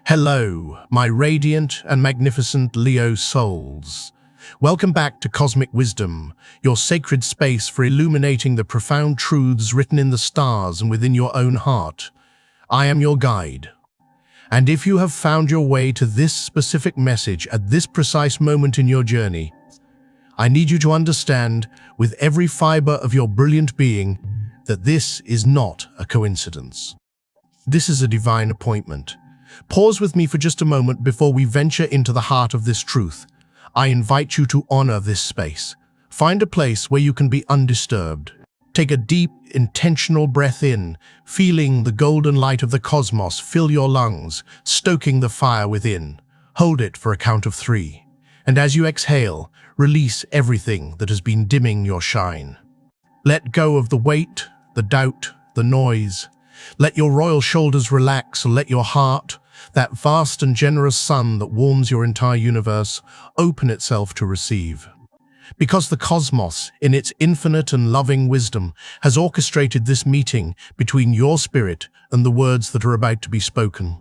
Hello, my radiant and magnificent Leo souls. Welcome back to Cosmic Wisdom, your sacred space for illuminating the profound truths written in the stars and within your own heart. I am your guide. And if you have found your way to this specific message at this precise moment in your journey, I need you to understand with every fiber of your brilliant being that this is not a coincidence. This is a divine appointment. Pause with me for just a moment before we venture into the heart of this truth. I invite you to honor this space. Find a place where you can be undisturbed. Take a deep, intentional breath in, feeling the golden light of the cosmos fill your lungs, stoking the fire within. Hold it for a count of 3. And as you exhale, release everything that has been dimming your shine. Let go of the weight, the doubt, the noise. Let your royal shoulders relax and let your heart, that vast and generous sun that warms your entire universe, open itself to receive. Because the cosmos, in its infinite and loving wisdom, has orchestrated this meeting between your spirit and the words that are about to be spoken.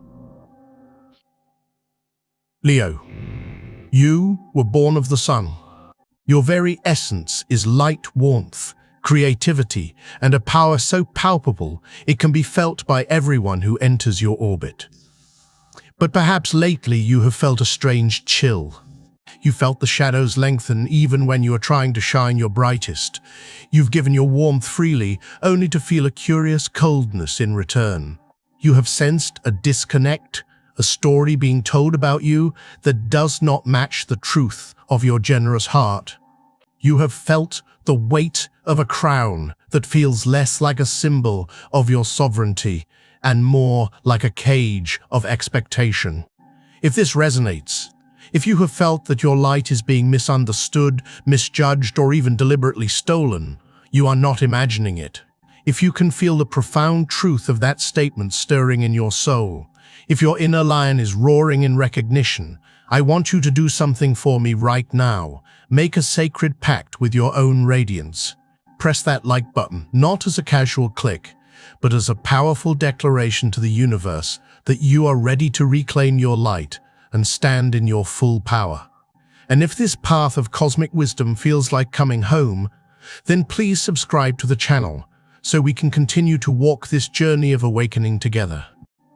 Leo, you were born of the sun. Your very essence is light, warmth, creativity, and a power so palpable it can be felt by everyone who enters your orbit. But perhaps lately you have felt a strange chill. You felt the shadows lengthen even when you are trying to shine your brightest. You've given your warmth freely, only to feel a curious coldness in return. You have sensed a disconnect, a story being told about you that does not match the truth of your generous heart. You have felt the weight of a crown that feels less like a symbol of your sovereignty and more like a cage of expectation. If this resonates, if you have felt that your light is being misunderstood, misjudged, or even deliberately stolen, you are not imagining it. If you can feel the profound truth of that statement stirring in your soul, if your inner lion is roaring in recognition, I want you to do something for me right now. Make a sacred pact with your own radiance. Press that like button, not as a casual click, but as a powerful declaration to the universe that you are ready to reclaim your light and stand in your full power. And if this path of cosmic wisdom feels like coming home, then please subscribe to the channel so we can continue to walk this journey of awakening together.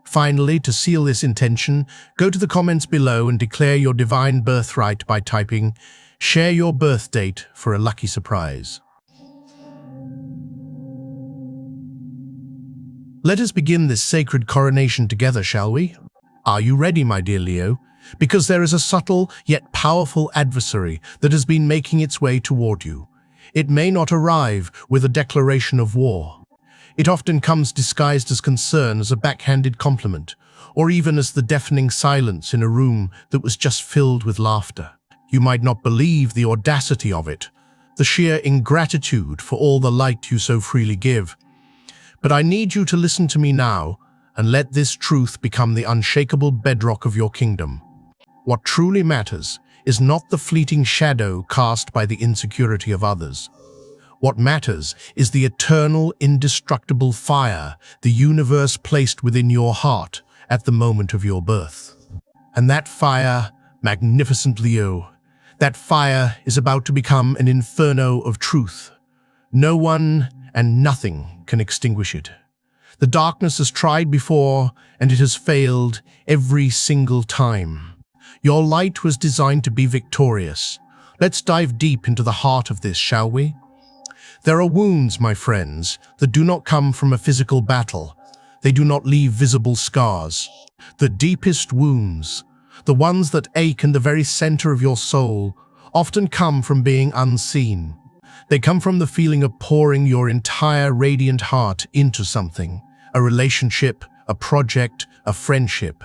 Finally, to seal this intention, go to the comments below and declare your divine birthright by typing, "Share your birth date for a lucky surprise." Let us begin this sacred coronation together, shall we? Are you ready, my dear Leo? Because there is a subtle yet powerful adversary that has been making its way toward you. It may not arrive with a declaration of war. It often comes disguised as concern, as a backhanded compliment, or even as the deafening silence in a room that was just filled with laughter. You might not believe the audacity of it, the sheer ingratitude for all the light you so freely give. But I need you to listen to me now and let this truth become the unshakable bedrock of your kingdom. What truly matters is not the fleeting shadow cast by the insecurity of others. What matters is the eternal, indestructible fire the universe placed within your heart at the moment of your birth. And that fire, magnificent Leo, that fire is about to become an inferno of truth. No one and nothing can extinguish it. The darkness has tried before, and it has failed every single time. Your light was designed to be victorious. Let's dive deep into the heart of this, shall we? There are wounds, my friends, that do not come from a physical battle. They do not leave visible scars. The deepest wounds, the ones that ache in the very center of your soul, often come from being unseen. They come from the feeling of pouring your entire radiant heart into something, a relationship, a project, a friendship,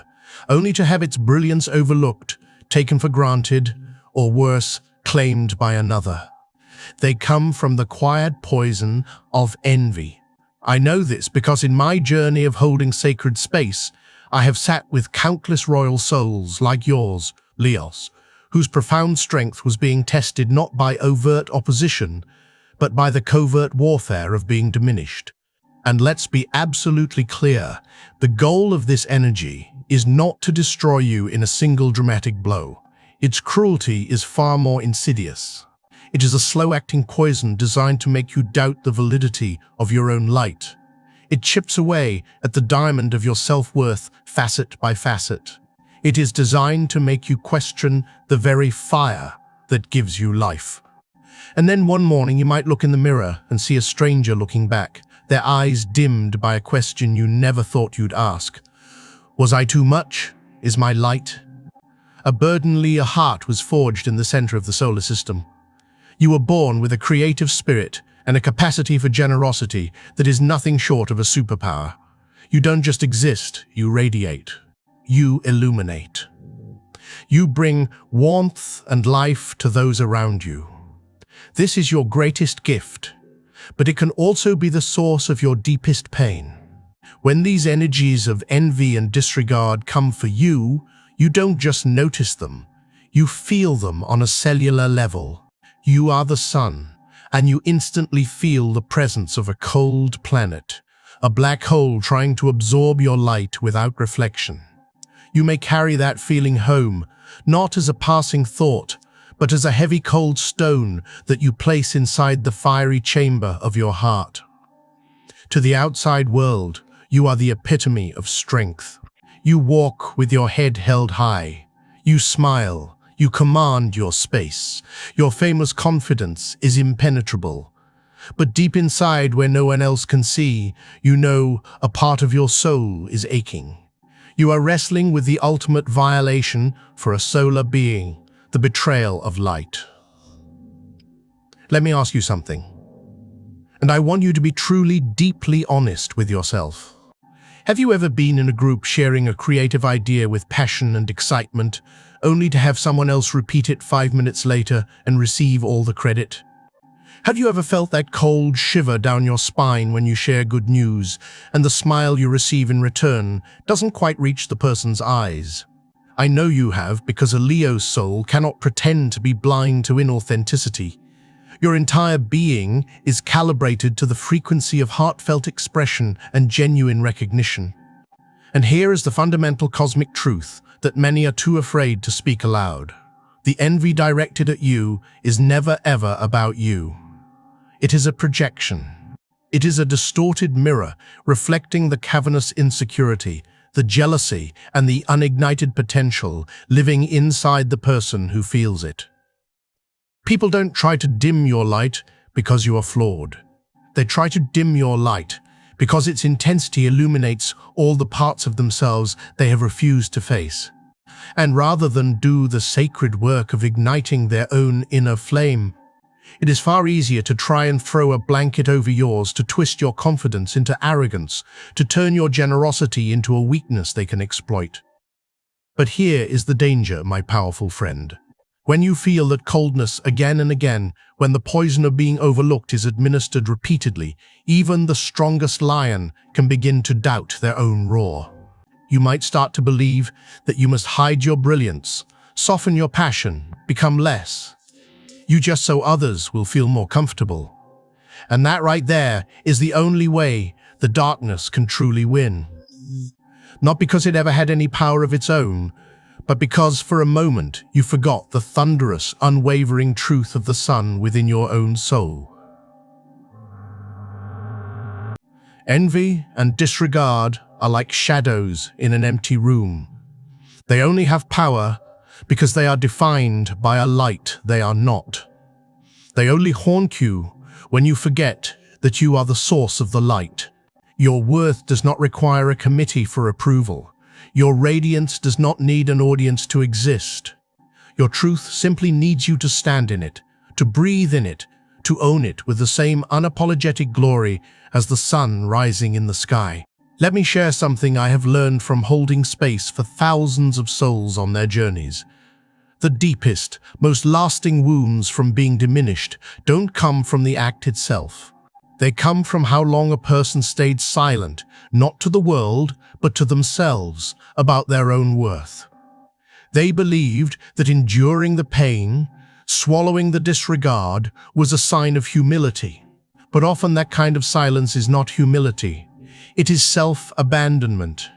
only to have its brilliance overlooked, taken for granted, or worse, claimed by another. They come from the quiet poison of envy. I know this because in my journey of holding sacred space, I have sat with countless royal souls like yours, Leos, whose profound strength was being tested not by overt opposition, but by the covert warfare of being diminished. And let's be absolutely clear, the goal of this energy is not to destroy you in a single dramatic blow. Its cruelty is far more insidious. It is a slow-acting poison designed to make you doubt the validity of your own light. It chips away at the diamond of your self-worth facet by facet. It is designed to make you question the very fire that gives you life. And then one morning you might look in the mirror and see a stranger looking back, their eyes dimmed by a question you never thought you'd ask. Was I too much? Is my light? A burdenly heart was forged in the center of the solar system. You were born with a creative spirit and a capacity for generosity that is nothing short of a superpower. You don't just exist, you radiate. You illuminate. You bring warmth and life to those around you. This is your greatest gift, but it can also be the source of your deepest pain. When these energies of envy and disregard come for you, you don't just notice them, you feel them on a cellular level. You are the sun, and you instantly feel the presence of a cold planet, a black hole trying to absorb your light without reflection. You may carry that feeling home, not as a passing thought, but as a heavy cold stone that you place inside the fiery chamber of your heart. To the outside world, you are the epitome of strength. You walk with your head held high. You smile. You command your space. Your famous confidence is impenetrable. But deep inside, where no one else can see, you know a part of your soul is aching. You are wrestling with the ultimate violation for a solar being, the betrayal of light. Let me ask you something, and I want you to be truly, deeply honest with yourself. Have you ever been in a group sharing a creative idea with passion and excitement, only to have someone else repeat it 5 minutes later and receive all the credit? Have you ever felt that cold shiver down your spine when you share good news, and the smile you receive in return doesn't quite reach the person's eyes? I know you have, because a Leo's soul cannot pretend to be blind to inauthenticity. Your entire being is calibrated to the frequency of heartfelt expression and genuine recognition. And here is the fundamental cosmic truth that many are too afraid to speak aloud. The envy directed at you is never ever about you. It is a projection. It is a distorted mirror reflecting the cavernous insecurity, the jealousy, and the unignited potential living inside the person who feels it. People don't try to dim your light because you are flawed. They try to dim your light because its intensity illuminates all the parts of themselves they have refused to face. And rather than do the sacred work of igniting their own inner flame, it is far easier to try and throw a blanket over yours, to twist your confidence into arrogance, to turn your generosity into a weakness they can exploit. But here is the danger, my powerful friend. When you feel that coldness again and again, when the poison of being overlooked is administered repeatedly, even the strongest lion can begin to doubt their own roar. You might start to believe that you must hide your brilliance, soften your passion, become less. You just so others will feel more comfortable. And that right there is the only way the darkness can truly win. Not because it ever had any power of its own, but because for a moment you forgot the thunderous, unwavering truth of the sun within your own soul. Envy and disregard are like shadows in an empty room. They only have power because they are defined by a light they are not. They only haunt you when you forget that you are the source of the light. Your worth does not require a committee for approval. Your radiance does not need an audience to exist. Your truth simply needs you to stand in it, to breathe in it, to own it with the same unapologetic glory as the sun rising in the sky. Let me share something I have learned from holding space for thousands of souls on their journeys. The deepest, most lasting wounds from being diminished don't come from the act itself. They come from how long a person stayed silent, not to the world, but to themselves, about their own worth. They believed that enduring the pain, swallowing the disregard, was a sign of humility. But often that kind of silence is not humility. It is self-abandonment.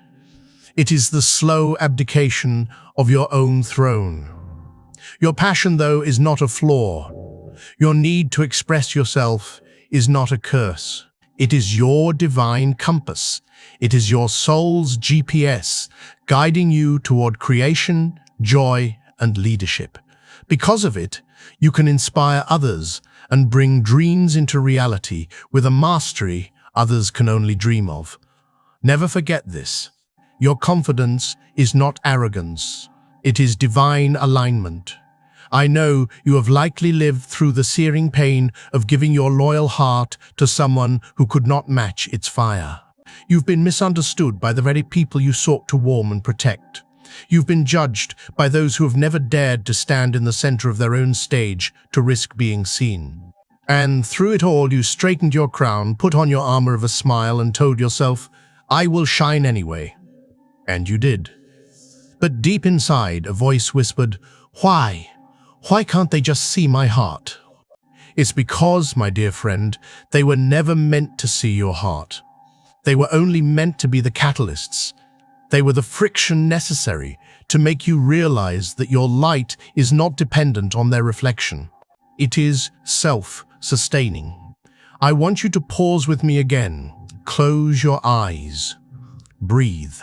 It is the slow abdication of your own throne. Your passion, though, is not a flaw. Your need to express yourself is not a curse. It is your divine compass. It is your soul's GPS, guiding you toward creation, joy, and leadership. Because of it, you can inspire others and bring dreams into reality with a mastery others can only dream of. Never forget this. Your confidence is not arrogance. It is divine alignment. I know you have likely lived through the searing pain of giving your loyal heart to someone who could not match its fire. You've been misunderstood by the very people you sought to warm and protect. You've been judged by those who have never dared to stand in the center of their own stage to risk being seen. And through it all, you straightened your crown, put on your armor of a smile, and told yourself, "I will shine anyway." And you did. But deep inside, a voice whispered, "Why? Why can't they just see my heart?" It's because, my dear friend, they were never meant to see your heart. They were only meant to be the catalysts. They were the friction necessary to make you realize that your light is not dependent on their reflection. It is self-sustaining. I want you to pause with me again. Close your eyes. Breathe.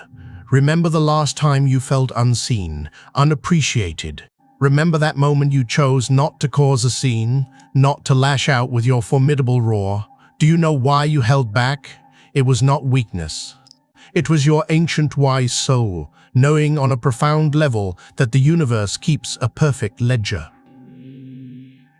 Remember the last time you felt unseen, unappreciated. Remember that moment you chose not to cause a scene, not to lash out with your formidable roar. Do you know why you held back? It was not weakness. It was your ancient wise soul, knowing on a profound level that the universe keeps a perfect ledger.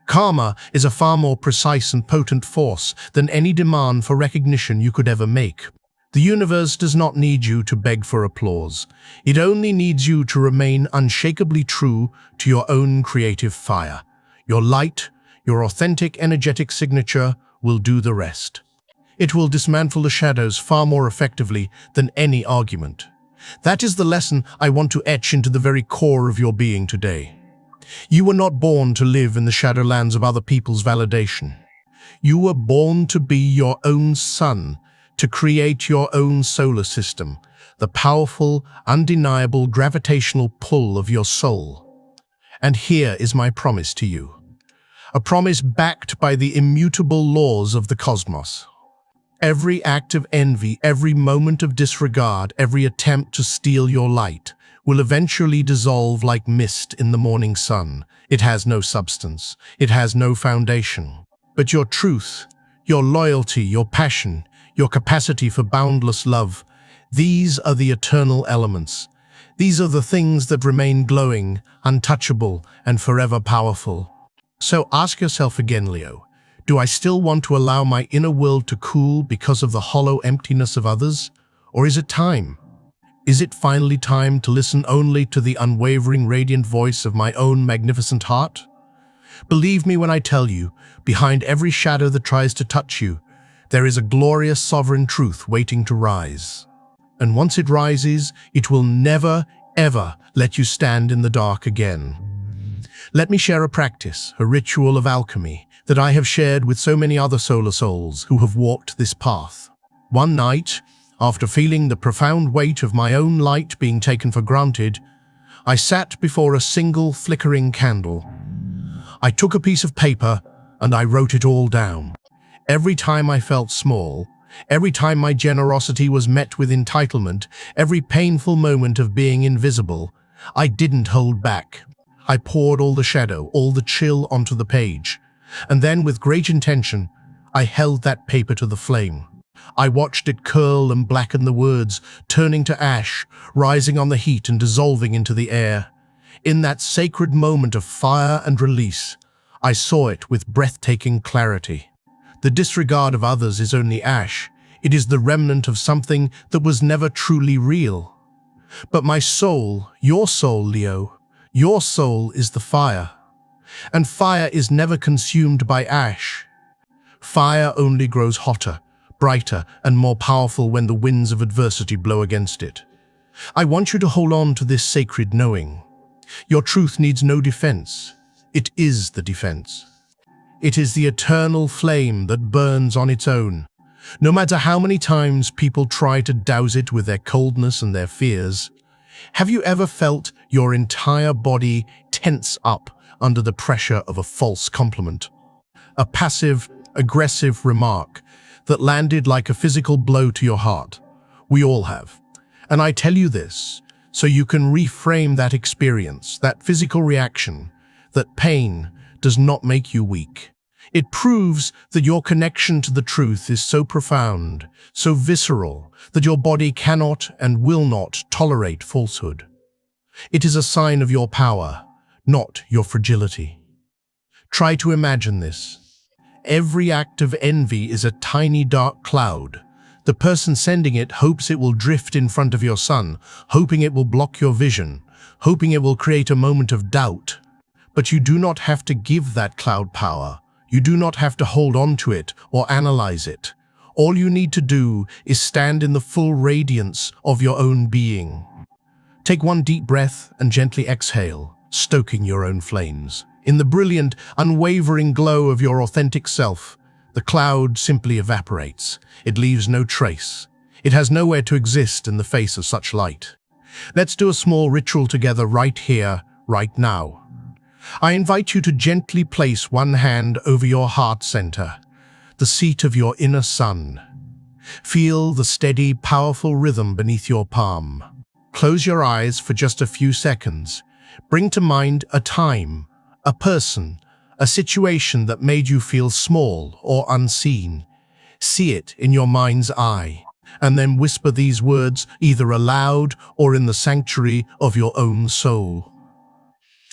Karma is a far more precise and potent force than any demand for recognition you could ever make. The universe does not need you to beg for applause. It only needs you to remain unshakably true to your own creative fire. Your light, your authentic energetic signature will do the rest. It will dismantle the shadows far more effectively than any argument. That is the lesson I want to etch into the very core of your being today. You were not born to live in the shadowlands of other people's validation. You were born to be your own sun, to create your own solar system, the powerful, undeniable gravitational pull of your soul. And here is my promise to you, a promise backed by the immutable laws of the cosmos. Every act of envy, every moment of disregard, every attempt to steal your light will eventually dissolve like mist in the morning sun. It has no substance. It has no foundation. But your truth, your loyalty, your passion, your capacity for boundless love, these are the eternal elements. These are the things that remain glowing, untouchable, and forever powerful. So ask yourself again, Leo, do I still want to allow my inner world to cool because of the hollow emptiness of others? Or is it time? Is it finally time to listen only to the unwavering, radiant voice of my own magnificent heart? Believe me when I tell you, behind every shadow that tries to touch you, there is a glorious sovereign truth waiting to rise. And once it rises, it will never, ever let you stand in the dark again. Let me share a practice, a ritual of alchemy, that I have shared with so many other solar souls who have walked this path. One night, after feeling the profound weight of my own light being taken for granted, I sat before a single flickering candle. I took a piece of paper and I wrote it all down. Every time I felt small, every time my generosity was met with entitlement, every painful moment of being invisible, I didn't hold back. I poured all the shadow, all the chill onto the page. And then, with great intention, I held that paper to the flame. I watched it curl and blacken the words, turning to ash, rising on the heat and dissolving into the air. In that sacred moment of fire and release, I saw it with breathtaking clarity. The disregard of others is only ash. It is the remnant of something that was never truly real. But my soul, your soul, Leo, your soul is the fire. And fire is never consumed by ash. Fire only grows hotter, brighter, and more powerful when the winds of adversity blow against it. I want you to hold on to this sacred knowing. Your truth needs no defense. It is the defense. It is the eternal flame that burns on its own, No matter how many times people try to douse it with their coldness and their fears, have you ever felt your entire body tense up under the pressure of a false compliment? A passive, aggressive remark that landed like a physical blow to your heart? We all have. And I tell you this, so you can reframe that experience, that physical reaction, that pain does not make you weak. It proves that your connection to the truth is so profound, so visceral, that your body cannot and will not tolerate falsehood. It is a sign of your power, not your fragility. Try to imagine this. Every act of envy is a tiny dark cloud. The person sending it hopes it will drift in front of your sun, hoping it will block your vision, hoping it will create a moment of doubt. But you do not have to give that cloud power. You do not have to hold on to it or analyze it. All you need to do is stand in the full radiance of your own being. Take one deep breath and gently exhale, stoking your own flames. In the brilliant, unwavering glow of your authentic self, the cloud simply evaporates. It leaves no trace. It has nowhere to exist in the face of such light. Let's do a small ritual together right here, right now. I invite you to gently place one hand over your heart center, the seat of your inner sun. Feel the steady, powerful rhythm beneath your palm. Close your eyes for just a few seconds. Bring to mind a time, a person, a situation that made you feel small or unseen. See it in your mind's eye, and then whisper these words either aloud or in the sanctuary of your own soul.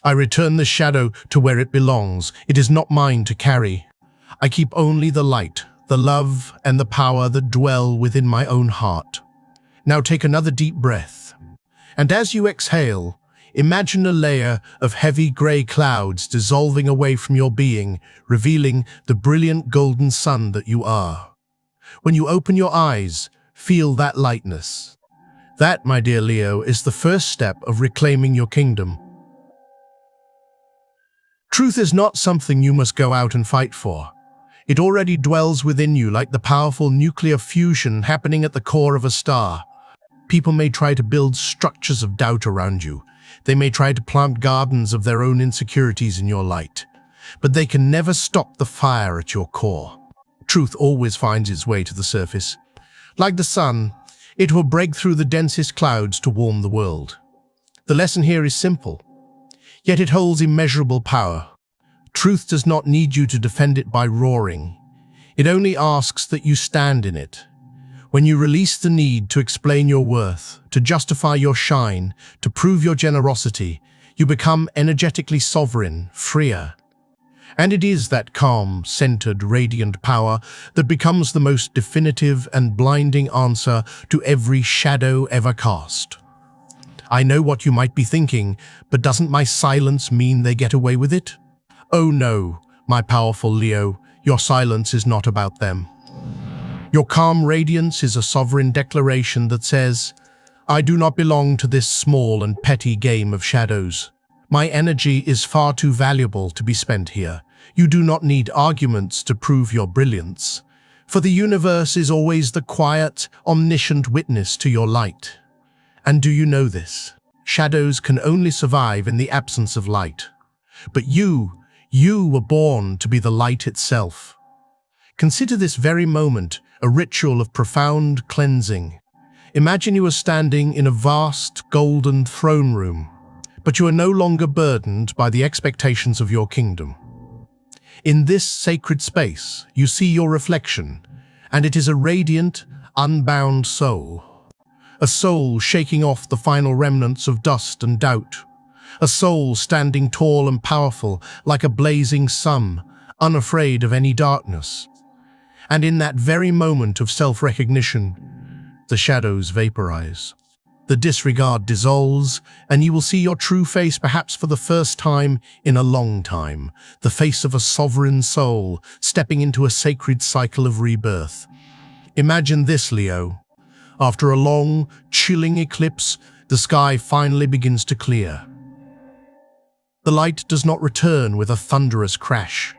I return the shadow to where it belongs. It is not mine to carry. I keep only the light, the love, and the power that dwell within my own heart. Now take another deep breath. And as you exhale, imagine a layer of heavy gray clouds dissolving away from your being, revealing the brilliant golden sun that you are. When you open your eyes, feel that lightness. That, my dear Leo, is the first step of reclaiming your kingdom. Truth is not something you must go out and fight for. It already dwells within you like the powerful nuclear fusion happening at the core of a star. People may try to build structures of doubt around you. They may try to plant gardens of their own insecurities in your light. But they can never stop the fire at your core. Truth always finds its way to the surface. Like the sun, it will break through the densest clouds to warm the world. The lesson here is simple, yet it holds immeasurable power. Truth does not need you to defend it by roaring. It only asks that you stand in it. When you release the need to explain your worth, to justify your shine, to prove your generosity, you become energetically sovereign, freer. And it is that calm, centered, radiant power that becomes the most definitive and blinding answer to every shadow ever cast. I know what you might be thinking, but doesn't my silence mean they get away with it? Oh no, my powerful Leo, your silence is not about them. Your calm radiance is a sovereign declaration that says, I do not belong to this small and petty game of shadows. My energy is far too valuable to be spent here. You do not need arguments to prove your brilliance, for the universe is always the quiet, omniscient witness to your light. And do you know this? Shadows can only survive in the absence of light. But you were born to be the light itself. Consider this very moment a ritual of profound cleansing. Imagine you are standing in a vast golden throne room, but you are no longer burdened by the expectations of your kingdom. In this sacred space, you see your reflection, and it is a radiant, unbound soul. A soul shaking off the final remnants of dust and doubt. A soul standing tall and powerful like a blazing sun, unafraid of any darkness. And in that very moment of self-recognition, the shadows vaporize. The disregard dissolves, and you will see your true face perhaps for the first time in a long time, the face of a sovereign soul stepping into a sacred cycle of rebirth. Imagine this, Leo. After a long, chilling eclipse, the sky finally begins to clear. The light does not return with a thunderous crash.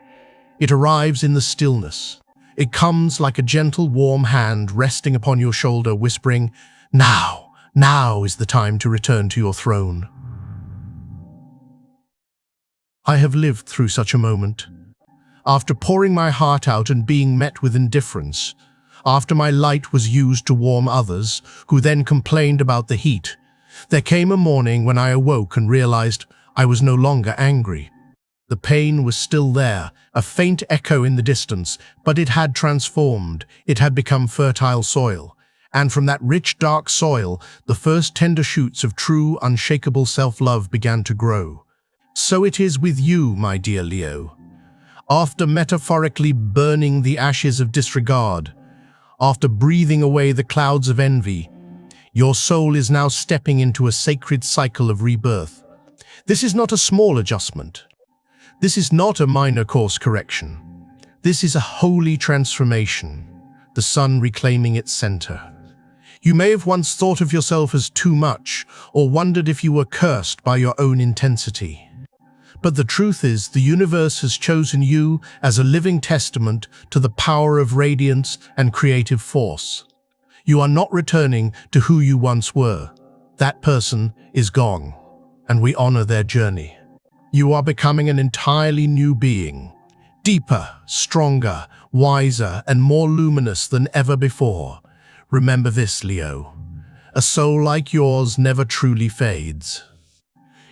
It arrives in the stillness, It comes like a gentle, warm hand resting upon your shoulder, whispering, now is the time to return to your throne." I have lived through such a moment. After pouring my heart out and being met with indifference, after my light was used to warm others, who then complained about the heat, there came a morning when I awoke and realized I was no longer angry. The pain was still there, a faint echo in the distance, but it had transformed, it had become fertile soil. And from that rich, dark soil, the first tender shoots of true, unshakable self-love began to grow. So it is with you, my dear Leo. After metaphorically burning the ashes of disregard, after breathing away the clouds of envy, your soul is now stepping into a sacred cycle of rebirth. This is not a small adjustment. This is not a minor course correction. This is a holy transformation, the sun reclaiming its center. You may have once thought of yourself as too much, or wondered if you were cursed by your own intensity. But the truth is, the universe has chosen you as a living testament to the power of radiance and creative force. You are not returning to who you once were. That person is gone, and we honor their journey. You are becoming an entirely new being, deeper, stronger, wiser, and more luminous than ever before. Remember this, Leo. A soul like yours never truly fades.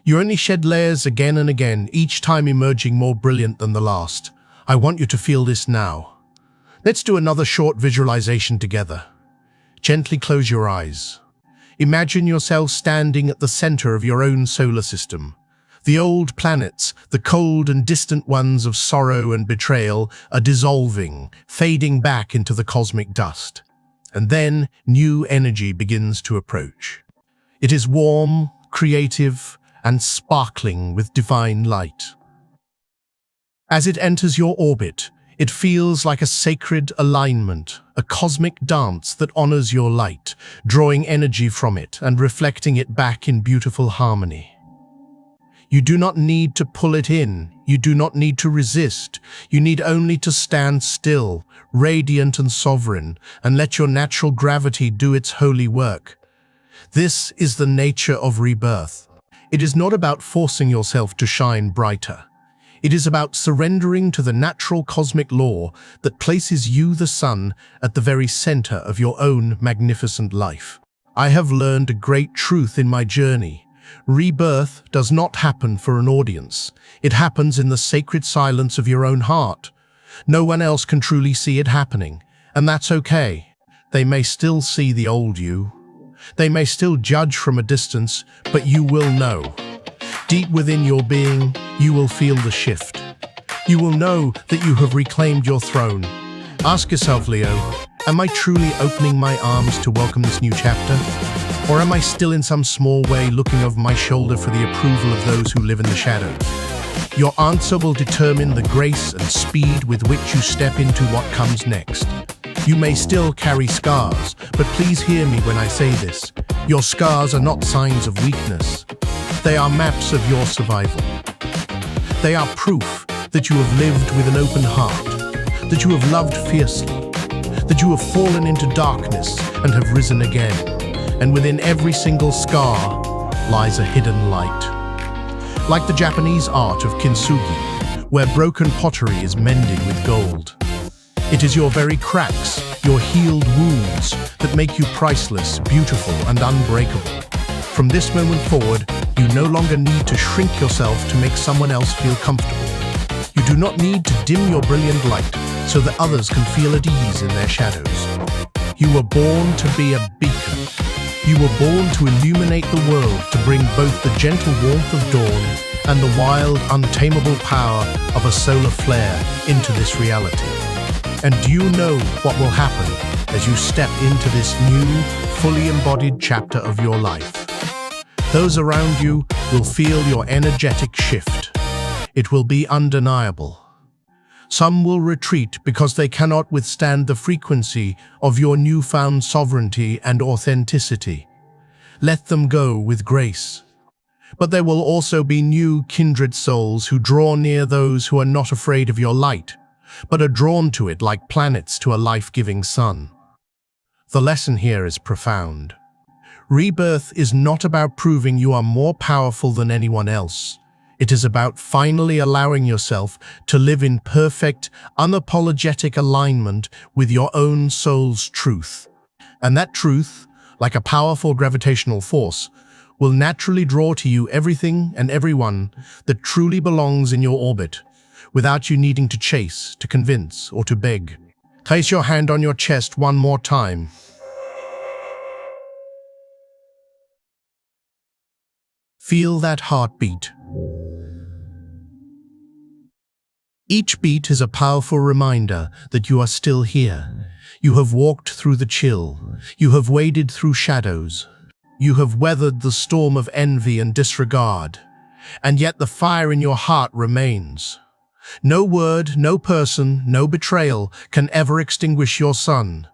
You only shed layers again and again, each time emerging more brilliant than the last. I want you to feel this now. Let's do another short visualization together. Gently close your eyes. Imagine yourself standing at the center of your own solar system. The old planets, the cold and distant ones of sorrow and betrayal, are dissolving, fading back into the cosmic dust. And then new energy begins to approach. It is warm, creative, and sparkling with divine light. As it enters your orbit, it feels like a sacred alignment, a cosmic dance that honors your light, drawing energy from it and reflecting it back in beautiful harmony. You do not need to pull it in. You do not need to resist. You need only to stand still, radiant and sovereign, and let your natural gravity do its holy work. This is the nature of rebirth. It is not about forcing yourself to shine brighter. It is about surrendering to the natural cosmic law that places you, the sun, at the very center of your own magnificent life. I have learned a great truth in my journey. Rebirth does not happen for an audience. It happens in the sacred silence of your own heart. No one else can truly see it happening, and that's okay. They may still see the old you. They may still judge from a distance, but you will know. Deep within your being, you will feel the shift. You will know that you have reclaimed your throne. Ask yourself, Leo, am I truly opening my arms to welcome this new chapter? Or am I still in some small way looking over my shoulder for the approval of those who live in the shadows? Your answer will determine the grace and speed with which you step into what comes next. You may still carry scars, but please hear me when I say this. Your scars are not signs of weakness. They are maps of your survival. They are proof that you have lived with an open heart, that you have loved fiercely, that you have fallen into darkness and have risen again. And within every single scar lies a hidden light. Like the Japanese art of kintsugi, where broken pottery is mended with gold. It is your very cracks, your healed wounds, that make you priceless, beautiful, and unbreakable. From this moment forward, you no longer need to shrink yourself to make someone else feel comfortable. You do not need to dim your brilliant light so that others can feel at ease in their shadows. You were born to be a beacon. You were born to illuminate the world, to bring both the gentle warmth of dawn and the wild, untamable power of a solar flare into this reality. And do you know what will happen as you step into this new, fully embodied chapter of your life? Those around you will feel your energetic shift. It will be undeniable. Some will retreat because they cannot withstand the frequency of your newfound sovereignty and authenticity. Let them go with grace. But there will also be new kindred souls who draw near those who are not afraid of your light, but are drawn to it like planets to a life-giving sun. The lesson here is profound. Rebirth is not about proving you are more powerful than anyone else. It is about finally allowing yourself to live in perfect, unapologetic alignment with your own soul's truth. And that truth, like a powerful gravitational force, will naturally draw to you everything and everyone that truly belongs in your orbit, without you needing to chase, to convince, or to beg. Place your hand on your chest one more time. Feel that heartbeat. Each beat is a powerful reminder that you are still here. You have walked through the chill. You have waded through shadows. You have weathered the storm of envy and disregard. And yet the fire in your heart remains. No word, no person, no betrayal can ever extinguish your sun.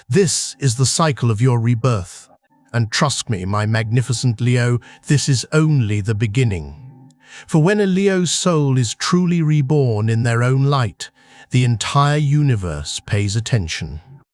This is the cycle of your rebirth. And trust me, my magnificent Leo, this is only the beginning. For when a Leo's soul is truly reborn in their own light, the entire universe pays attention.